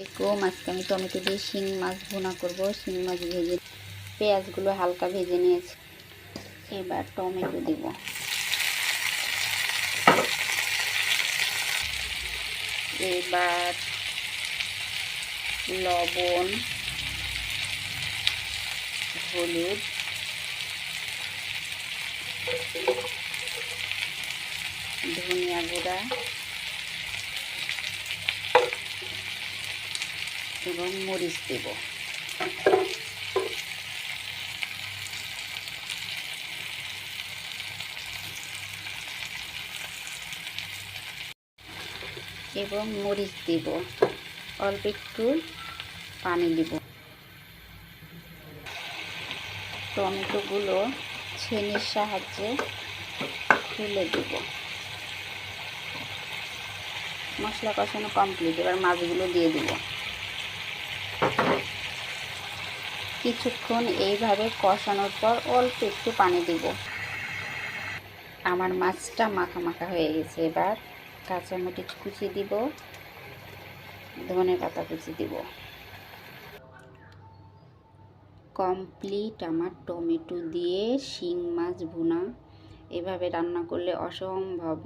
আজকে আমি টমেটো দিয়ে শিং মাছ ভুনা করব। শিং মাছ ভেজে পেঁয়াজগুলো হালকা ভেজে নিয়েছি। এবার টমেটো দিব, এবার লবণ, হলুদ, ধনিয়া গুঁড়া এবং মরিচ দেব। এবং মরিচ দিব, অল্প একটু পানি দিব। টমেটোগুলো ছেনির সাহায্যে তুলে দেব। মশলা কষানো কমপ্লিট, এবার মাছগুলো দিয়ে দিব। কিছুক্ষণ এইভাবে কষানোর পর অল্প একটু পানি দিব। আমার মাছটা মাখা মাখা হয়ে গেছে। এবার কাঁচামরিচ কুচি দিব, ধনেপাতা কুচি দিব। কমপ্লিট আমার টমেটো দিয়ে শিং মাছ ভুনা। এভাবে রান্না করলে অসম্ভব